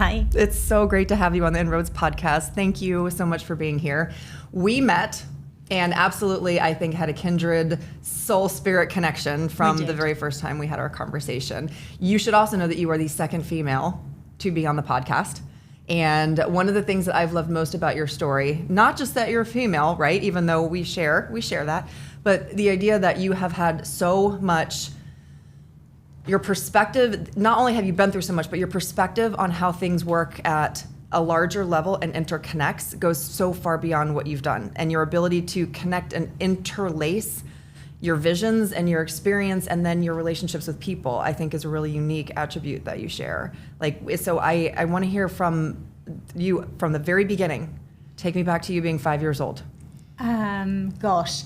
Hi. It's so great to have you on the InRoads podcast. Thank you so much for being here. We met and absolutely, I think, had a kindred soul spirit connection from the very first time we had our conversation. You should also know that you are the second female to be on the podcast. And one of the things that I've loved most about your story, not just that you're a female, right? Even though we share that, but the idea that you have had so much, your perspective, not only have you been through so much, but your perspective on how things work at a larger level and interconnects goes so far beyond what you've done. And your ability to connect and interlace your visions and your experience and then your relationships with people, I think is a really unique attribute that you share. So I want to hear from you from the very beginning. Take me back to you being 5 years old. Gosh,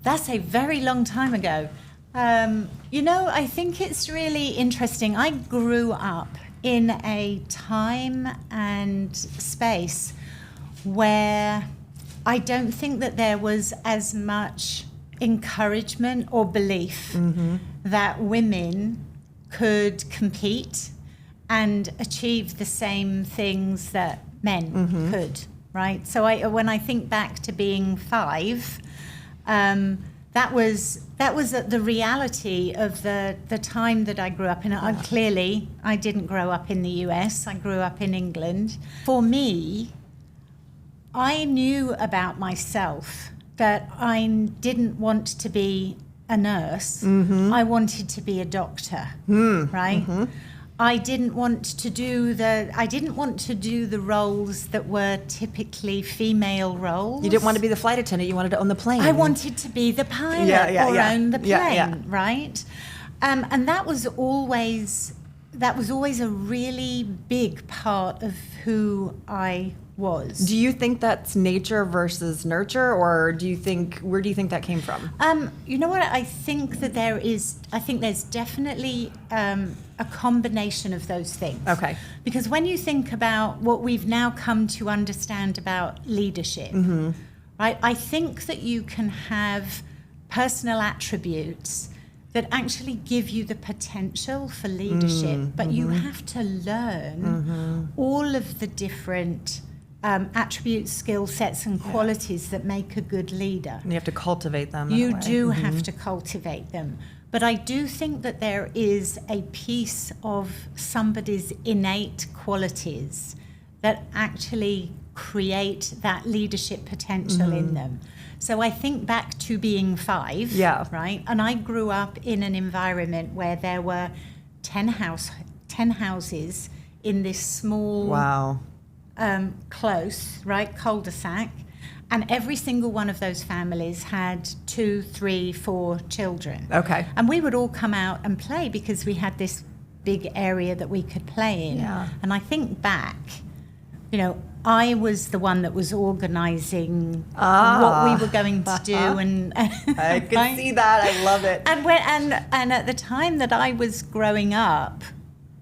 that's a very long time ago. I think it's really interesting. I grew up in a time and space where I don't think that there was as much encouragement or belief that women could compete and achieve the same things that men could, right? So when I think back to being 5, that was the reality of the time that I grew up in. I didn't grow up in the US. I grew up in England. For me, I knew about myself that I didn't want to be a nurse. I wanted to be a doctor, right? I didn't want to do the roles that were typically female roles. You didn't want to be the flight attendant, you wanted to own the plane. I wanted to be the pilot own the plane, right? And that was always a really big part of who I was. Do you think that's nature versus nurture, or where do you think that came from? You know what? I think there's definitely a combination of those things. Okay. Because when you think about what we've now come to understand about leadership, right? I think that you can have personal attributes that actually give you the potential for leadership, but you have to learn all of the different attributes, skill sets, and qualities that make a good leader. And you have to cultivate them. You do have to cultivate them. But I do think that there is a piece of somebody's innate qualities that actually create that leadership potential in them. So I think back to being 5, right? And I grew up in an environment where there were 10 houses in this small, close, right, cul-de-sac. And every single one of those families had 2, 3, 4 children. Okay. And we would all come out and play because we had this big area that we could play in. Yeah. And I think back, I was the one that was organizing what we were going to do, and I can see that. I love it. And at the time that I was growing up,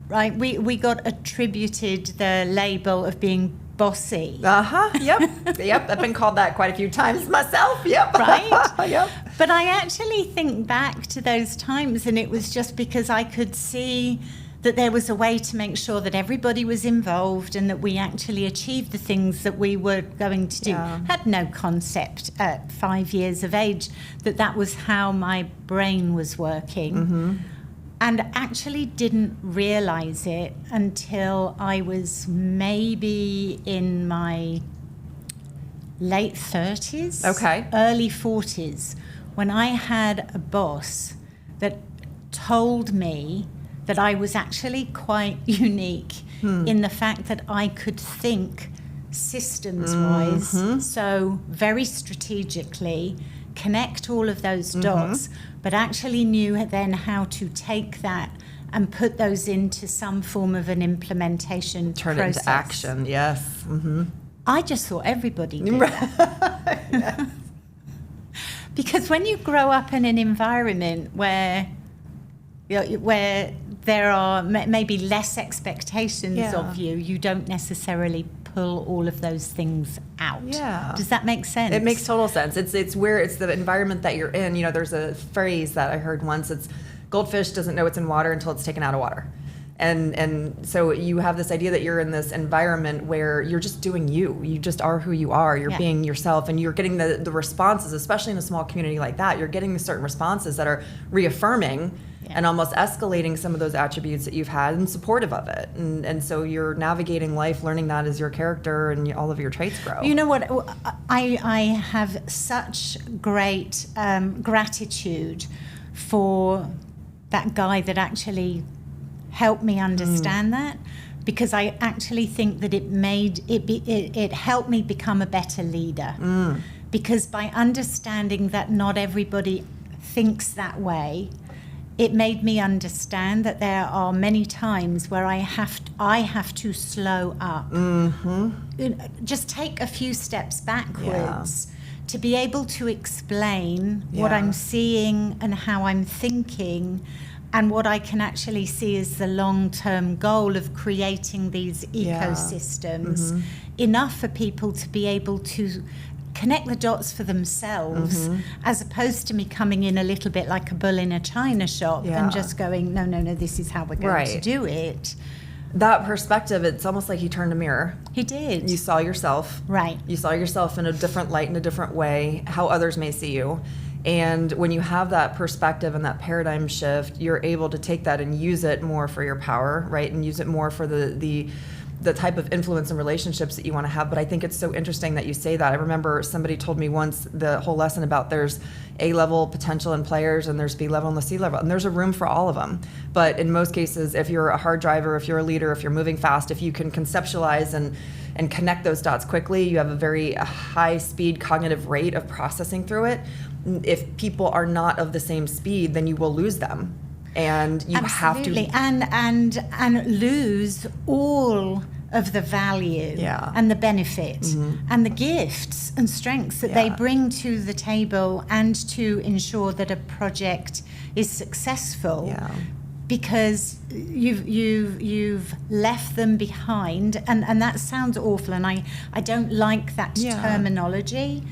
right, we got attributed the label of being bossy. Yep. I've been called that quite a few times myself. Yep. Right. Yep. But I actually think back to those times, and it was just because I could see that there was a way to make sure that everybody was involved and that we actually achieved the things that we were going to do. Had no concept at 5 years of age that was how my brain was working. And actually didn't realize it until I was maybe in my late 30s, early 40s, when I had a boss that told me that I was actually quite unique in the fact that I could think systems-wise, so very strategically, connect all of those dots, but actually knew then how to take that and put those into some form of an implementation Turn process. it into action, yes. I just thought everybody did that. Because when you grow up in an environment where there are maybe less expectations of you, you don't necessarily pull all of those things out. Yeah. Does that make sense? It makes total sense. It's where it's the environment that you're in. There's a phrase that I heard once. It's goldfish doesn't know it's in water until it's taken out of water. And so you have this idea that you're in this environment where you're just doing you. You just are who you are. You're being yourself, and you're getting the responses, especially in a small community like that. You're getting certain responses that are reaffirming and almost escalating some of those attributes that you've had and supportive of it. And so you're navigating life, learning that as your character and all of your traits grow. You know what? I have such great gratitude for that guy that actually helped me understand that, because I actually think that it helped me become a better leader. Because by understanding that not everybody thinks that way, it made me understand that there are many times where I have to slow up, just take a few steps backwards to be able to explain what I'm seeing and how I'm thinking, and what I can actually see is the long-term goal of creating these ecosystems, enough for people to be able to connect the dots for themselves, as opposed to me coming in a little bit like a bull in a china shop and just going, no, this is how we're going to do it. That perspective, it's almost like he turned a mirror. He did. You saw yourself. Right. You saw yourself in a different light, in a different way, how others may see you. And when you have that perspective and that paradigm shift, you're able to take that and use it more for your power, right? And use it more for the type of influence and relationships that you want to have. But I think it's so interesting that you say that. I remember somebody told me once the whole lesson about there's A-level potential in players and there's B-level and the C-level, and there's a room for all of them. But in most cases, if you're a hard driver, if you're a leader, if you're moving fast, if you can conceptualize and connect those dots quickly, you have a very high speed cognitive rate of processing through it. If people are not of the same speed, then you will lose them. And you have to and lose all of the value and the benefit and the gifts and strengths that they bring to the table, and to ensure that a project is successful, because you've left them behind, and that sounds awful, and I don't like that terminology,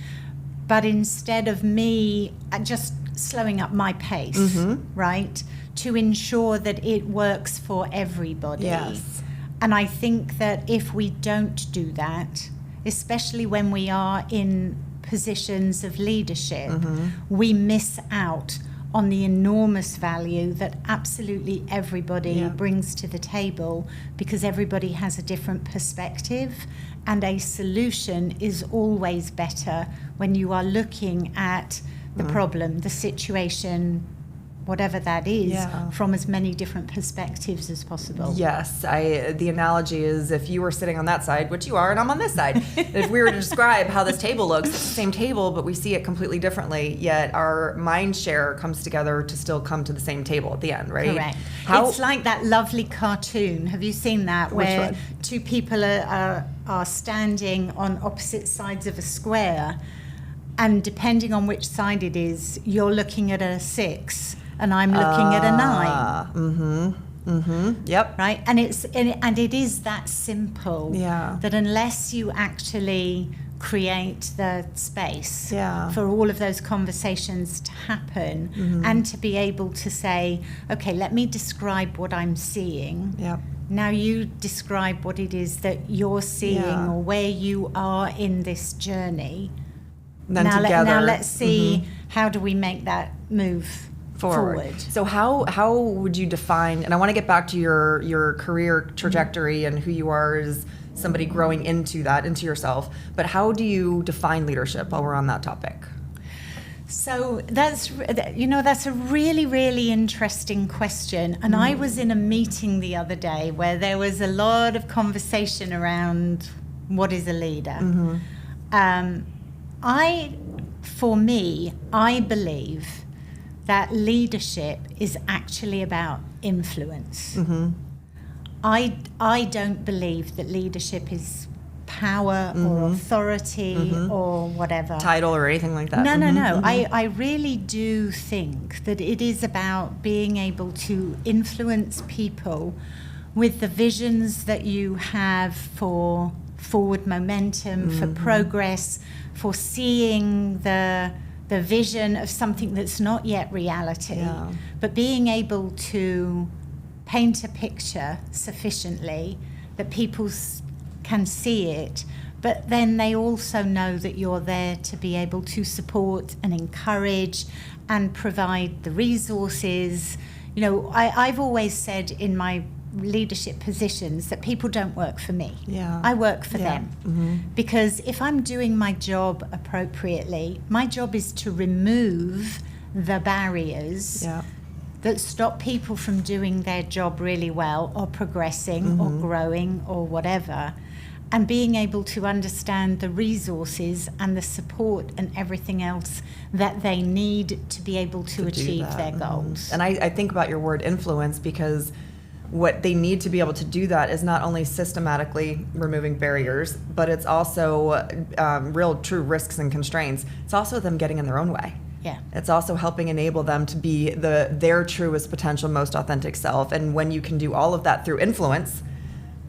but instead of me just slowing up my pace, right, to ensure that it works for everybody. Yes. And I think that if we don't do that, especially when we are in positions of leadership, we miss out on the enormous value that absolutely everybody brings to the table, because everybody has a different perspective, and a solution is always better when you are looking at the problem, the situation, whatever that is, from as many different perspectives as possible. Yes, the analogy is, if you were sitting on that side, which you are, and I'm on this side, if we were to describe how this table looks, it's the same table, but we see it completely differently, yet our mind share comes together to still come to the same table at the end, right? Correct. It's like that lovely cartoon. Have you seen that? Where two people are standing on opposite sides of a square, and depending on which side it is, you're looking at a 6 and I'm looking at a 9. Yep. Right? And it is that simple. That unless you actually create the space for all of those conversations to happen, and to be able to say, okay, let me describe what I'm seeing. Now you describe what it is that you're seeing, or where you are in this journey. Then now let's see, how do we make that move forward? So how would you define, and I want to get back to your career trajectory and who you are as somebody growing into yourself, but how do you define leadership while we're on that topic? So that's a really, really interesting question. And I was in a meeting the other day where there was a lot of conversation around what is a leader. I believe that leadership is actually about influence. I don't believe that leadership is power or authority or whatever. Title or anything like that. No. I really do think that it is about being able to influence people with the visions that you have for forward momentum, for progress, for seeing the vision of something that's not yet reality, but being able to paint a picture sufficiently that people can see it, but then they also know that you're there to be able to support and encourage and provide the resources. You know, I've always said in my leadership positions that people don't work for me. Yeah. I work for them. Mm-hmm. Because if I'm doing my job appropriately, my job is to remove the barriers that stop people from doing their job really well or progressing or growing or whatever, and being able to understand the resources and the support and everything else that they need to be able to achieve their goals. And I think about your word influence, because what they need to be able to do that is not only systematically removing barriers, but it's also real true risks and constraints. It's also them getting in their own way. Yeah. It's also helping enable them to be their truest potential, most authentic self. And when you can do all of that through influence,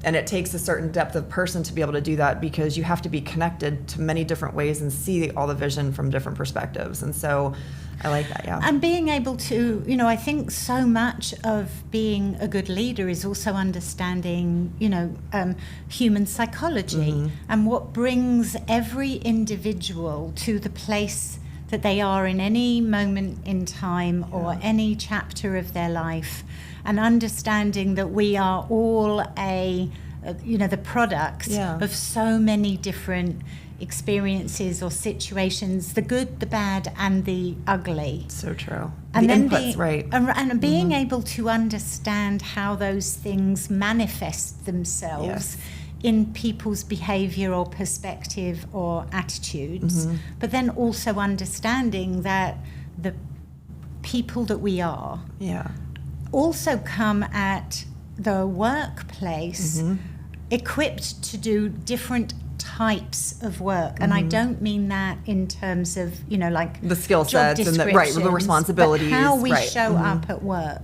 and it takes a certain depth of person to be able to do that, because you have to be connected to many different ways and see all the vision from different perspectives. And so I like that, yeah. And being able to, you know, I think so much of being a good leader is also understanding, you know, human psychology and what brings every individual to the place that they are in any moment in time or any chapter of their life, and understanding that we are all the products of so many different experiences or situations, the good, the bad, and the ugly. So true. And the then inputs, right. And being able to understand how those things manifest themselves in people's behavior or perspective or attitudes, but then also understanding that the people that we are also come at the workplace equipped to do different types of work. And I don't mean that in terms of, you know, like the skill job sets and the responsibilities, but how we show up at work.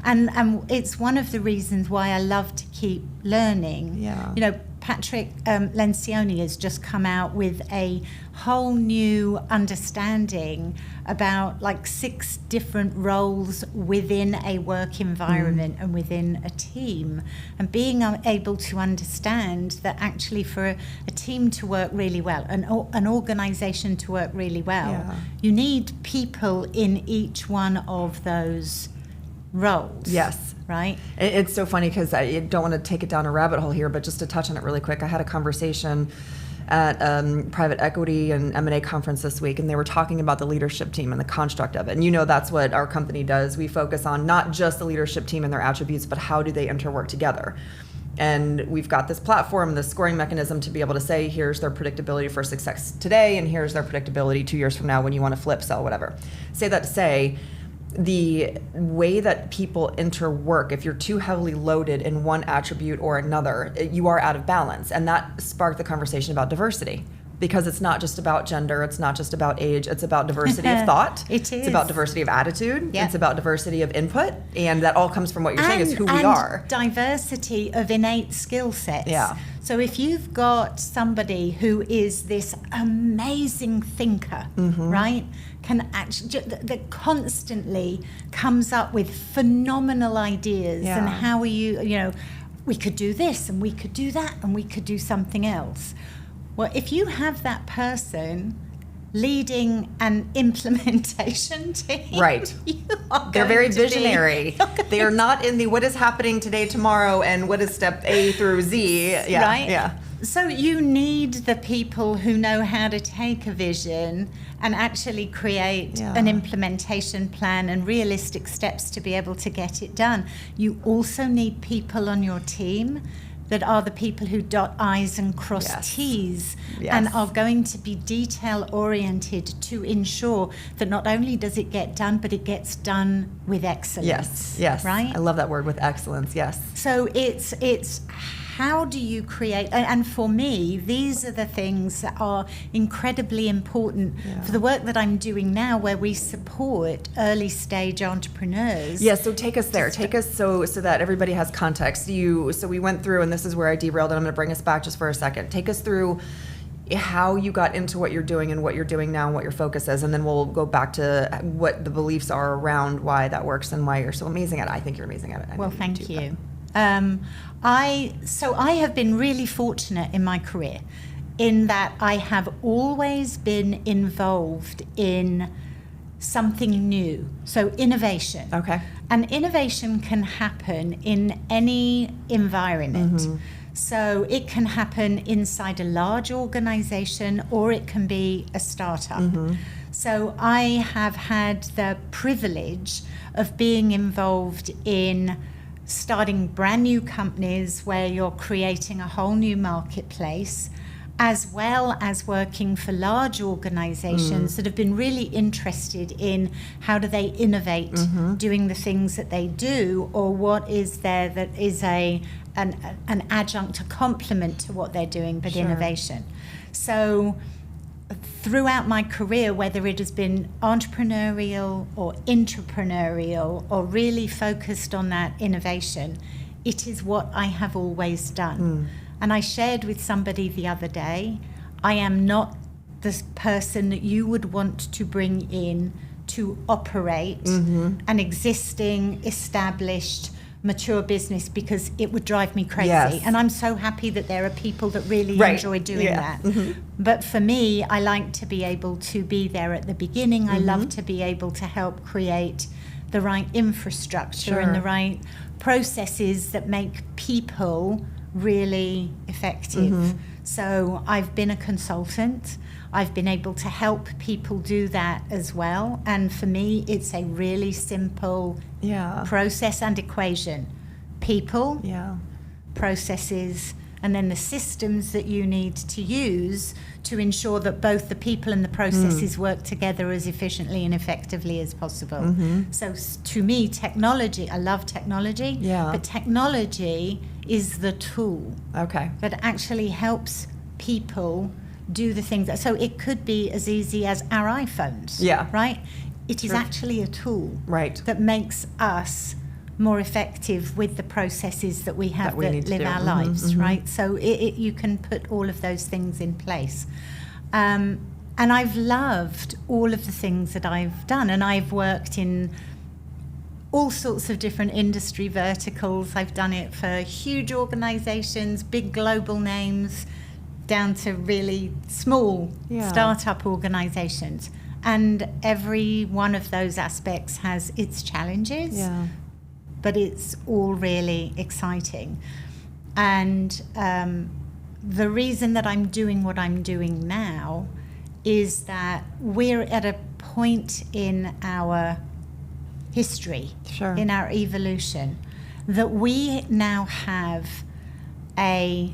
And it's one of the reasons why I love to keep learning. You know, Patrick Lencioni has just come out with a whole new understanding about like 6 different roles within a work environment and within a team, and being able to understand that actually for a team to work really well, an organization to work really well, you need people in each one of those roles. Yes. Right? It's so funny because I don't want to take it down a rabbit hole here, but just to touch on it really quick, I had a conversation at private equity and M&A conference this week, and they were talking about the leadership team and the construct of it. And you know, that's what our company does. We focus on not just the leadership team and their attributes, but how do they interwork together. And we've got this platform, this scoring mechanism to be able to say, here's their predictability for success today, and here's their predictability 2 years from now when you want to flip, sell, whatever. Say that to say, the way that people interwork, if you're too heavily loaded in one attribute or another, you are out of balance. And that sparked the conversation about diversity, because it's not just about gender, it's not just about age, it's about diversity of thought. It is. It's about diversity of attitude. It's about diversity of input. And that all comes from what you're saying is who we are. Diversity of innate skill sets. So if you've got somebody who is this amazing thinker, right, can actually, that constantly comes up with phenomenal ideas and how you know, we could do this and we could do that and we could do something else. Well, if you have that person leading an implementation team, right? They're very visionary. They are not in the what is happening today, tomorrow, and what is step A through Z. Right? So you need the people who know how to take a vision and actually create an implementation plan and realistic steps to be able to get it done. You also need people on your team that are the people who dot I's and cross T's and are going to be detail-oriented to ensure that not only does it get done, but it gets done with excellence. Yes. Right? I love that word, with excellence, yes. So it's how do you create, and for me, these are the things that are incredibly important for the work that I'm doing now, where we support early stage entrepreneurs. Yeah, so take us there. Take us so that everybody has context. So we went through, and this is where I derailed, and I'm going to bring us back just for a second. Take us through, how you got into what you're doing and what you're doing now and what your focus is, and then we'll go back to what the beliefs are around why that works and why you're so amazing at it. I think you're amazing at it. Well, thank you. I have been really fortunate in my career in that I have always been involved in something new. So innovation. Okay. And innovation can happen in any environment. So it can happen inside a large organization, or it can be a startup. So I have had the privilege of being involved in starting brand new companies where you're creating a whole new marketplace, as well as working for large organizations that have been really interested in how do they innovate doing the things that they do, or what is there that is an adjunct, a complement to what they're doing, but innovation. So throughout my career, whether it has been entrepreneurial or intrapreneurial or really focused on that innovation, it is what I have always done. And I shared with somebody the other day, I am not the person that you would want to bring in to operate an existing, established, mature business, because it would drive me crazy. Yes. And I'm so happy that there are people that really enjoy doing that. But for me, I like to be able to be there at the beginning. I love to be able to help create the right infrastructure and the right processes that make people really effective. So I've been a consultant. I've been able to help people do that as well. And for me, it's a really simple process and equation. People, processes, and then the systems that you need to use to ensure that both the people and the processes work together as efficiently and effectively as possible. So to me, technology, I love technology, but technology is the tool that actually helps people do the things. So it could be as easy as our iPhones, right? It is actually a tool that makes us more effective with the processes that we have that live our lives, right? So you can put all of those things in place. And I've loved all of the things that I've done, and I've worked in all sorts of different industry verticals. I've done it for huge organizations, big global names, down to really small startup organizations. And every one of those aspects has its challenges, but it's all really exciting. And the reason that I'm doing what I'm doing now is that we're at a point in our history, in our evolution, that we now have a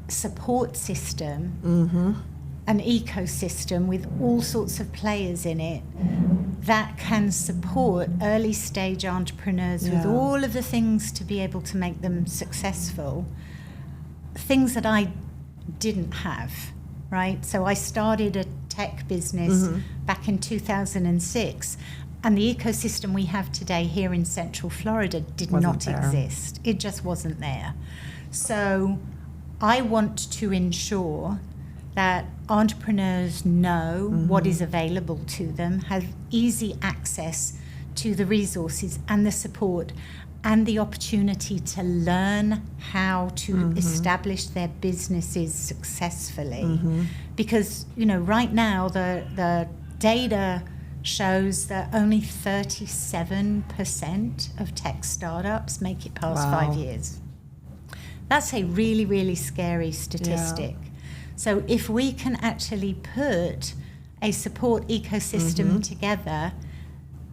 support system, an ecosystem with all sorts of players in it that can support early stage entrepreneurs with all of the things to be able to make them successful, things that I didn't have, right? So I started a tech business back in 2006, and the ecosystem we have today here in Central Florida did not exist. It just wasn't there. So I want to ensure that entrepreneurs know what is available to them, have easy access to the resources and the support and the opportunity to learn how to establish their businesses successfully. Because, you know, right now the data shows that only 37% of tech startups make it past 5 years. That's a really, really scary statistic. So if we can actually put a support ecosystem together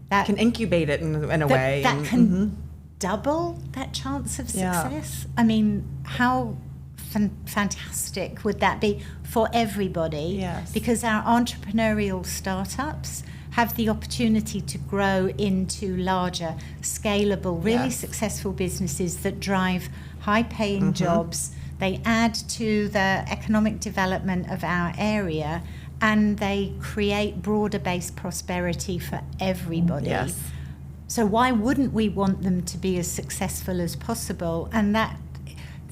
that can incubate it in a way. That can double that chance of success. I mean, how fantastic would that be for everybody? Because our entrepreneurial startups have the opportunity to grow into larger, scalable, really successful businesses that drive high-paying jobs. They add to the economic development of our area, and they create broader-based prosperity for everybody. So why wouldn't we want them to be as successful as possible? And that,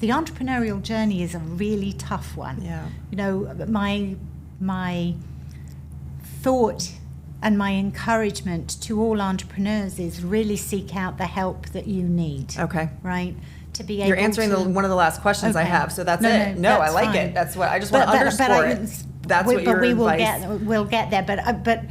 the entrepreneurial journey is a really tough one. Yeah. You know, my thought and my encouragement to all entrepreneurs is really seek out the help that you need. Okay. Right? To be able You're answering one of the last questions I have, so that's it. No, that's I like fine. it. That's what I just want to underscore it. That's what your advice. We'll get there, but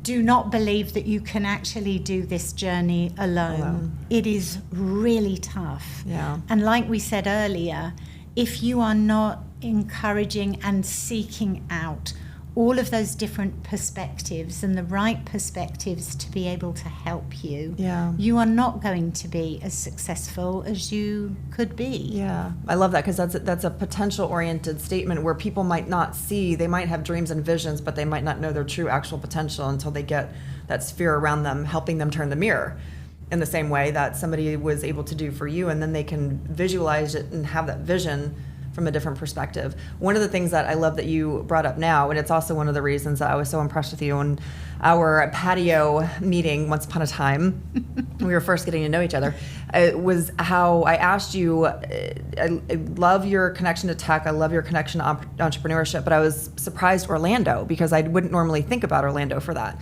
do not believe that you can actually do this journey alone. It is really tough. Yeah. And like we said earlier, if you are not encouraging and seeking out all of those different perspectives and the right perspectives to be able to help you, you are not going to be as successful as you could be. Yeah, I love that, because that's a potential-oriented statement where people might not see, they might have dreams and visions, but they might not know their true actual potential until they get that sphere around them helping them turn the mirror in the same way that somebody was able to do for you, and then they can visualize it and have that vision from a different perspective. One of the things that I love that you brought up now, and it's also one of the reasons that I was so impressed with you in our patio meeting once upon a time, we were first getting to know each other, was how I asked you, I love your connection to tech, I love your connection to entrepreneurship, but I was surprised Orlando, because I wouldn't normally think about Orlando for that.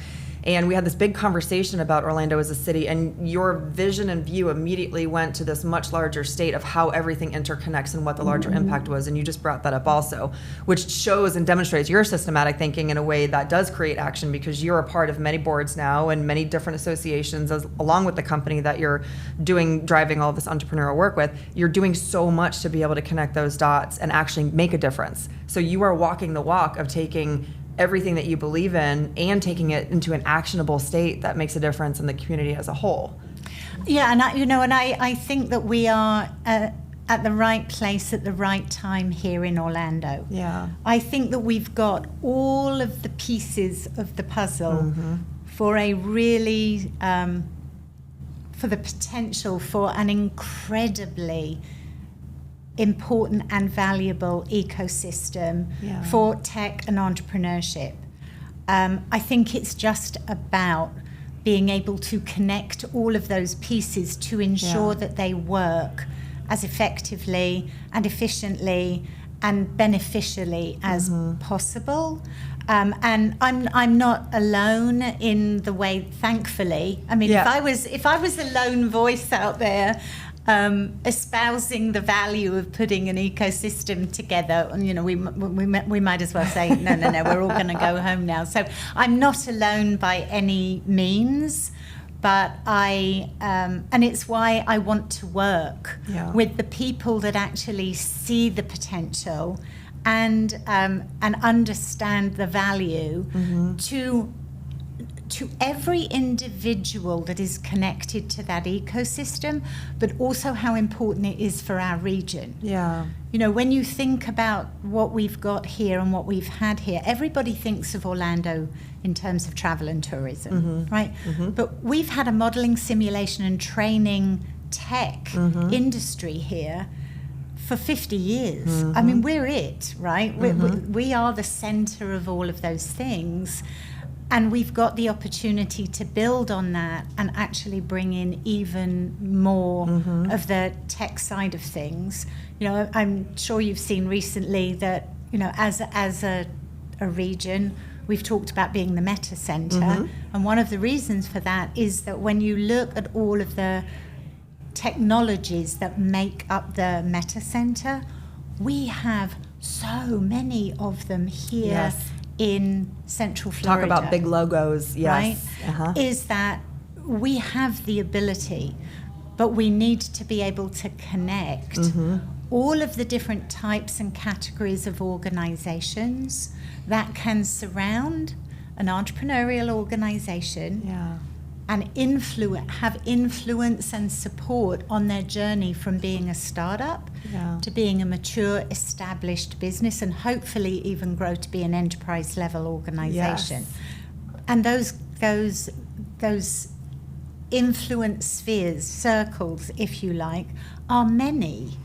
And we had this big conversation about Orlando as a city, and your vision and view immediately went to this much larger state of how everything interconnects and what the larger impact was. And you just brought that up also, which shows and demonstrates your systematic thinking in a way that does create action, because you're a part of many boards now and many different associations, along with the company that you're driving all this entrepreneurial work with. You're doing so much to be able to connect those dots and actually make a difference. So you are walking the walk of taking everything that you believe in and taking it into an actionable state that makes a difference in the community as a whole. Yeah, and I think that we are at the right place at the right time here in Orlando. Yeah. I think that we've got all of the pieces of the puzzle for a really, for the potential for an incredibly important and valuable ecosystem for tech and entrepreneurship. I think it's just about being able to connect all of those pieces to ensure that they work as effectively and efficiently and beneficially as possible. And I'm not alone in the way, thankfully. I mean, if I was a lone voice out there espousing the value of putting an ecosystem together, and we might as well say no, we're all going to go home now. So I'm not alone by any means, but and it's why I want to work with the people that actually see the potential and understand the value to every individual that is connected to that ecosystem, but also how important it is for our region. Yeah. When you think about what we've got here and what we've had here, everybody thinks of Orlando in terms of travel and tourism, right? But we've had a modeling, simulation, and training tech industry here for 50 years. I mean, we're it, right? We are the center of all of those things. And we've got the opportunity to build on that and actually bring in even more of the tech side of things. I'm sure you've seen recently that, as a region, we've talked about being the meta center. And one of the reasons for that is that when you look at all of the technologies that make up the meta center, we have so many of them here in Central Florida. Talk about big logos, right? Is that we have the ability, but we need to be able to connect all of the different types and categories of organizations that can surround an entrepreneurial organization and have influence and support on their journey from being a startup to being a mature, established business, and hopefully even grow to be an enterprise level organization. And those influence spheres, circles, if you like, are many.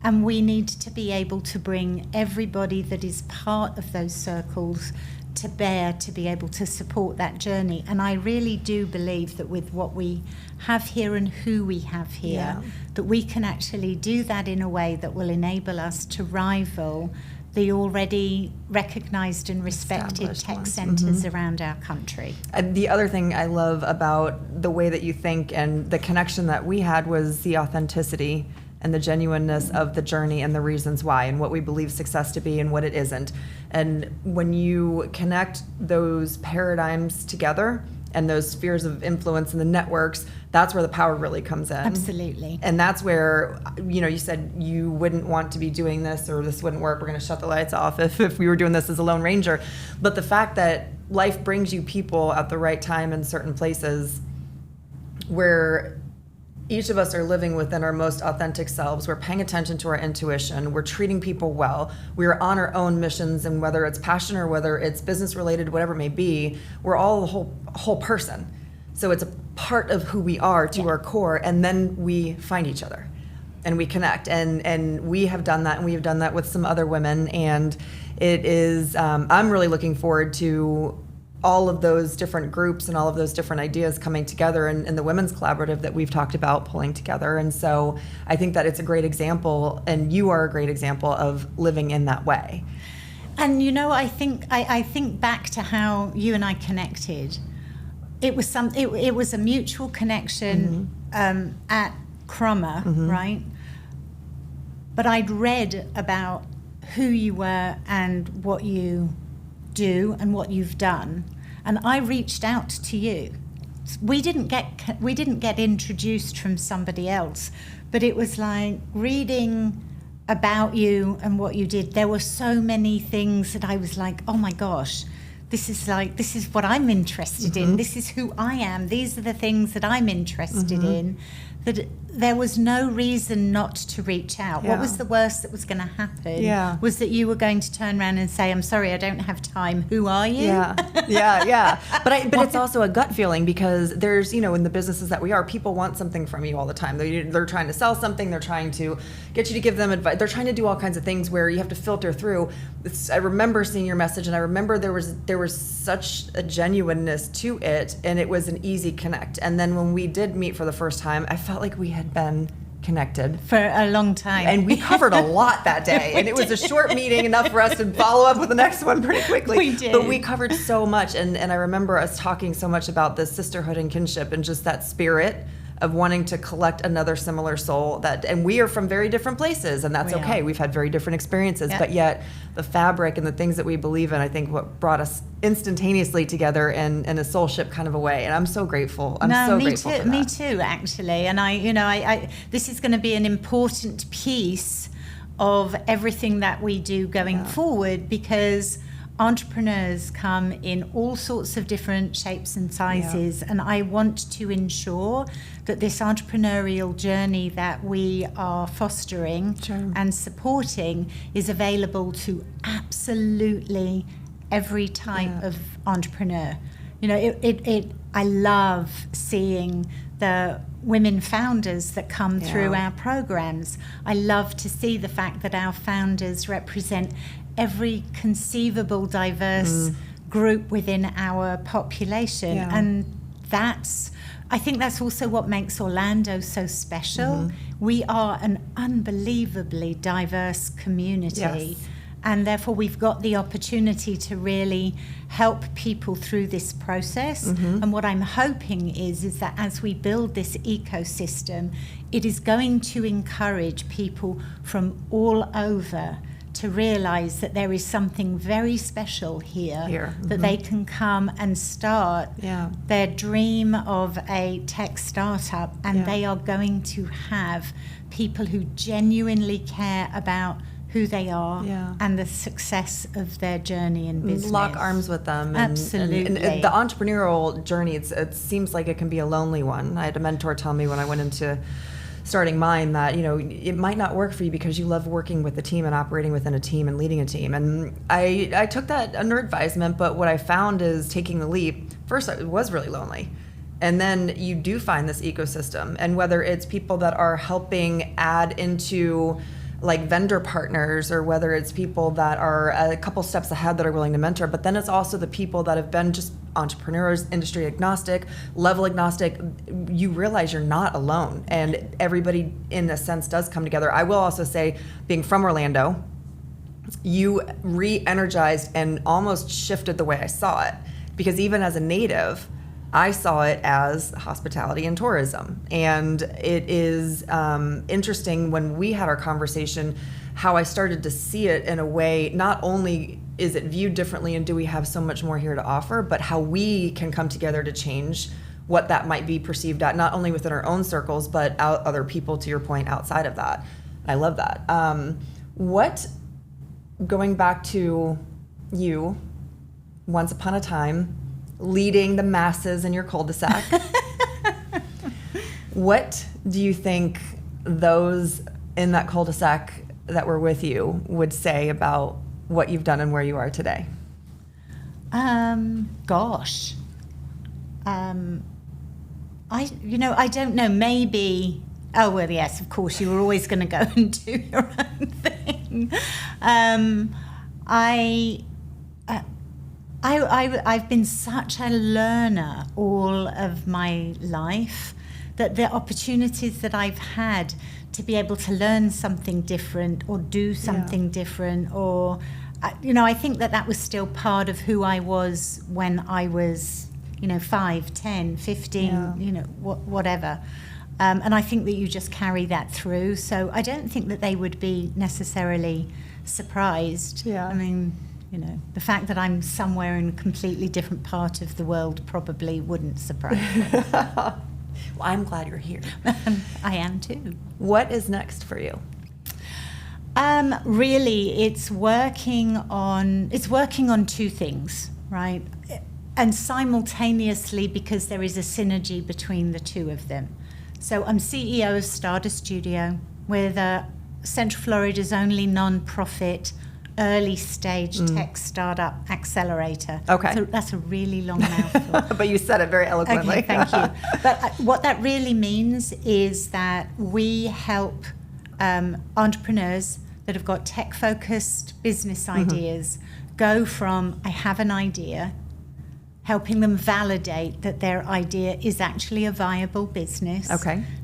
And we need to be able to bring everybody that is part of those circles to bear to be able to support that journey. And I really do believe that with what we have here and who we have here, that we can actually do that in a way that will enable us to rival the already recognized and respected tech centers around our country. The other thing I love about the way that you think and the connection that we had was the authenticity and the genuineness of the journey and the reasons why and what we believe success to be and what it isn't. And when you connect those paradigms together and those spheres of influence and the networks, that's where the power really comes in. Absolutely. And that's where, you said you wouldn't want to be doing this or this wouldn't work. We're going to shut the lights off if we were doing this as a Lone Ranger. But the fact that life brings you people at the right time in certain places where each of us are living within our most authentic selves. We're paying attention to our intuition. We're treating people well. We're on our own missions, and whether it's passion or whether it's business related, whatever it may be, we're all a whole person. So it's a part of who we are to our core, and then we find each other and we connect. And we have done that, and we have done that with some other women. And it is, I'm really looking forward to all of those different groups and all of those different ideas coming together and the women's collaborative that we've talked about pulling together. And so I think that it's a great example, and you are a great example of living in that way. And I think back to how you and I connected. It was it was a mutual connection at Cromer, right? But I'd read about who you were and what you do and what you've done, and I reached out to you. We didn't get introduced from somebody else, but it was like reading about you and what you did. There were so many things that I was like, oh my gosh, this is what I'm interested in. This is who I am. These are the things that I'm interested in. That there was no reason not to reach out. What was the worst that was going to happen? Was that you were going to turn around and say, I'm sorry, I don't have time. Who are you? Yeah. But it's also a gut feeling, because there's, in the businesses that we are, people want something from you all the time. They're trying to sell something. They're trying to get you to give them advice. They're trying to do all kinds of things where you have to filter through. I remember seeing your message, and I remember there was such a genuineness to it, and it was an easy connect. And then when we did meet for the first time, I felt like we had been connected for a long time, and we covered a lot that day. And it was a short meeting, enough for us to follow up with the next one pretty quickly. We did, but we covered so much, and I remember us talking so much about the sisterhood and kinship and just that spirit of wanting to collect another similar soul. And we are from very different places, and that's okay. We've had very different experiences, but yet the fabric and the things that we believe in, I think, what brought us instantaneously together in a soulship kind of a way. And I'm so grateful. Grateful for that. Me too, actually. And I this is going to be an important piece of everything that we do going forward, because entrepreneurs come in all sorts of different shapes and sizes, and I want to ensure that this entrepreneurial journey that we are fostering and supporting is available to absolutely every type of entrepreneur. I love seeing the women founders that come through our programs. I love to see the fact that our founders represent every conceivable diverse group within our population. And I think that's also what makes Orlando so special. We are an unbelievably diverse community. And therefore we've got the opportunity to really help people through this process. And what I'm hoping is that as we build this ecosystem, it is going to encourage people from all over to realize that there is something very special here. That they can come and start their dream of a tech startup, and they are going to have people who genuinely care about who they are and the success of their journey in business. Lock arms with them. Absolutely. And the entrepreneurial journey, it seems like it can be a lonely one. I had a mentor tell me when I went into starting mine that, it might not work for you because you love working with a team and operating within a team and leading a team. And I took that under advisement, but what I found is taking the leap, first it was really lonely. And then you do find this ecosystem, and whether it's people that are helping add into like vendor partners, or whether it's people that are a couple steps ahead that are willing to mentor, but then it's also the people that have been just entrepreneurs, industry agnostic, level agnostic. You realize you're not alone, and everybody in a sense does come together. I will also say, being from Orlando, you re-energized and almost shifted the way I saw it, because even as a native, I saw it as hospitality and tourism. And it is interesting when we had our conversation, how I started to see it in a way, not only is it viewed differently and do we have so much more here to offer, but how we can come together to change what that might be perceived at, not only within our own circles, but other people, to your point, outside of that. I love that. Going back to you, once upon a time, leading the masses in your cul-de-sac, what do you think those in that cul-de-sac that were with you would say about what you've done and where you are today? Gosh. I don't know, maybe, oh, well, yes, of course, you were always going to go and do your own thing. I've been such a learner all of my life that the opportunities that I've had to be able to learn something different or do something different, or, I think that was still part of who I was when I was, 5, 10, 15, whatever. And I think that you just carry that through. So I don't think that they would be necessarily surprised. Yeah. I mean, the fact that I'm somewhere in a completely different part of the world probably wouldn't surprise me. Well, I'm glad you're here. I am too. What is next for you? Really, it's working on two things, right? And simultaneously, because there is a synergy between the two of them. So I'm CEO of Stardust Studio. We're Central Florida's only non-profit early stage tech startup accelerator. Okay. So that's a really long mouthful. But you said it very eloquently. Okay, thank you. But what that really means is that we help entrepreneurs that have got tech-focused business ideas go from, I have an idea, helping them validate that their idea is actually a viable business,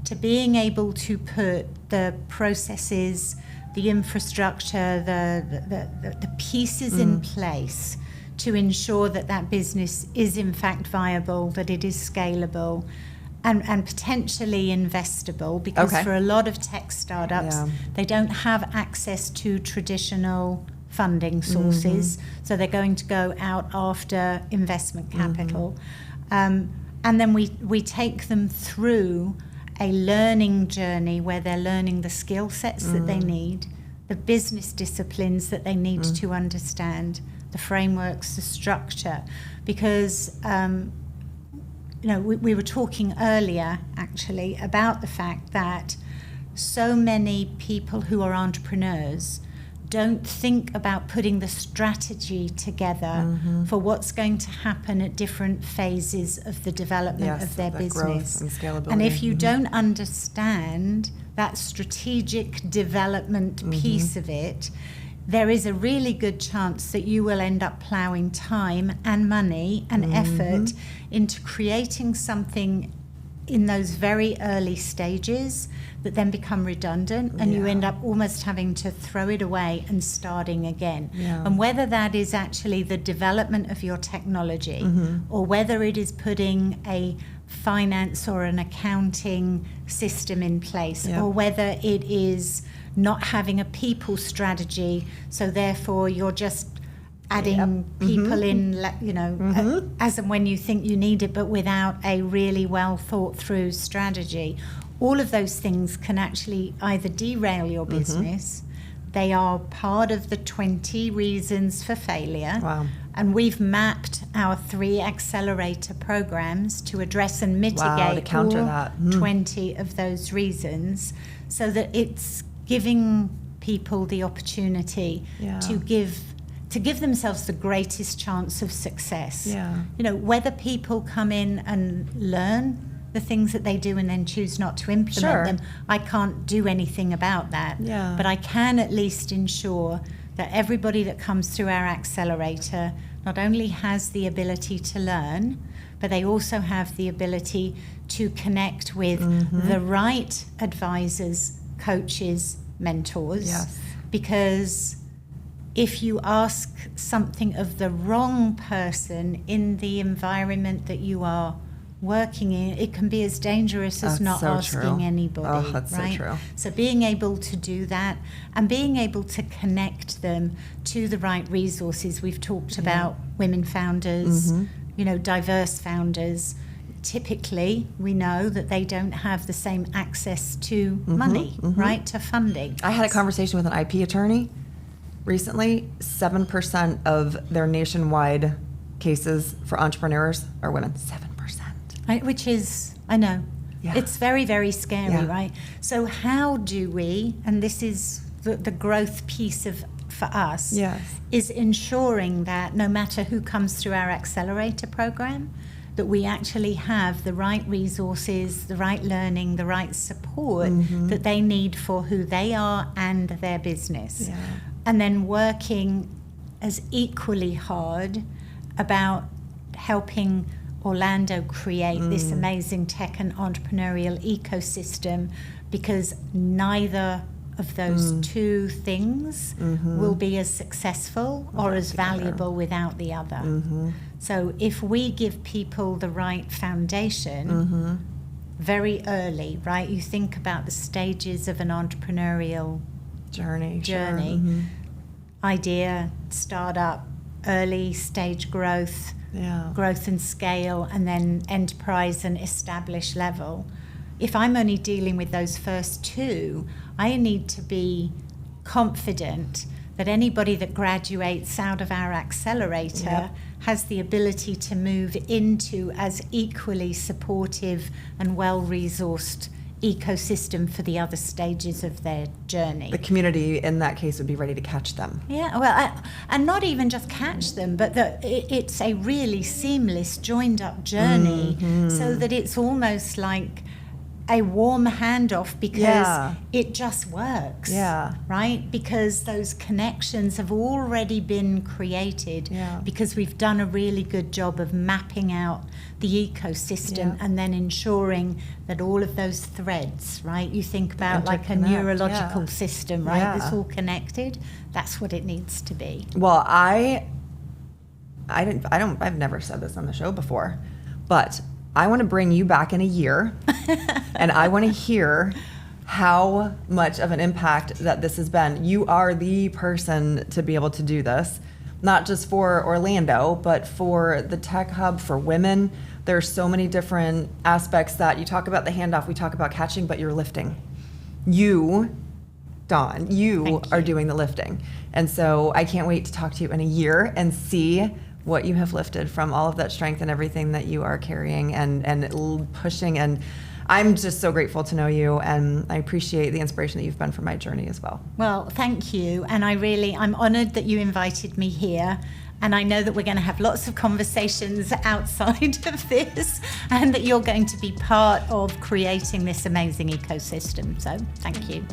to being able to put the processes, the infrastructure, the pieces in place to ensure that business is in fact viable, that it is scalable, and potentially investable, because for a lot of tech startups, they don't have access to traditional funding sources, so they're going to go out after investment capital. And then we take them through a learning journey where they're learning the skill sets that they need, the business disciplines that they need to understand, the frameworks, the structure. Because, we were talking earlier, actually, about the fact that so many people who are entrepreneurs don't think about putting the strategy together for what's going to happen at different phases of the development of their business. And scalability. And if you don't understand that strategic development piece of it, there is a really good chance that you will end up plowing time and money and effort into creating something in those very early stages that then become redundant, and you end up almost having to throw it away and starting again. And whether that is actually the development of your technology, or whether it is putting a finance or an accounting system in place, or whether it is not having a people strategy, so therefore you're just adding people in, as and when you think you need it, but without a really well thought through strategy. All of those things can actually either derail your business. They are part of the 20 reasons for failure. Wow. And we've mapped our 3 accelerator programs to address and mitigate to counter all that. 20 of those reasons, so that it's giving people the opportunity to give themselves the greatest chance of success. Whether people come in and learn the things that they do and then choose not to implement Sure. them, I can't do anything about that. Yeah. But I can at least ensure that everybody that comes through our accelerator not only has the ability to learn, but they also have the ability to connect with the right advisors, coaches, mentors. Yes. Because if you ask something of the wrong person in the environment that you are working in, it can be as dangerous as That's not so asking true. anybody. Oh, that's so right? true. So being able to do that and being able to connect them to the right resources. We've talked about women founders, diverse founders. Typically, we know that they don't have the same access to money, right, to funding. I had a conversation with an IP attorney recently. 7% of their nationwide cases for entrepreneurs are women. 7%. Which is, I know, it's very, very scary, right? So how do we, and this is the growth piece for us, is ensuring that no matter who comes through our accelerator program, that we actually have the right resources, the right learning, the right support that they need for who they are and their business. Yeah. And then working as equally hard about helping Orlando create this amazing tech and entrepreneurial ecosystem, because neither of those two things will be as successful or as valuable without the other. So if we give people the right foundation very early, right? You think about the stages of an entrepreneurial journey. Sure. Idea, startup, early stage growth, growth and scale, and then enterprise and established level. If I'm only dealing with those first two, I need to be confident that anybody that graduates out of our accelerator has the ability to move into as equally supportive and well-resourced ecosystem for the other stages of their journey. The community in that case would be ready to catch them. Yeah, well, and not even just catch them, but that it's a really seamless, joined-up journey, so that it's almost like a warm handoff, because it just works, right? Because those connections have already been created, because we've done a really good job of mapping out the ecosystem and then ensuring that all of those threads, right? You think about like a neurological system, right? It's all connected. That's what it needs to be. Well, I've never said this on the show before, but I want to bring you back in a year and I want to hear how much of an impact that this has been. You are the person to be able to do this, not just for Orlando, but for the tech hub, for women. There's so many different aspects that you talk about the handoff, we talk about catching, but you're lifting. You, Dawn, you are doing the lifting. And so I can't wait to talk to you in a year and see what you have lifted from all of that strength and everything that you are carrying and pushing. And I'm just so grateful to know you, and I appreciate the inspiration that you've been for my journey as well. Well, thank you. And I'm honored that you invited me here. And I know that we're going to have lots of conversations outside of this, and that you're going to be part of creating this amazing ecosystem. So thank you.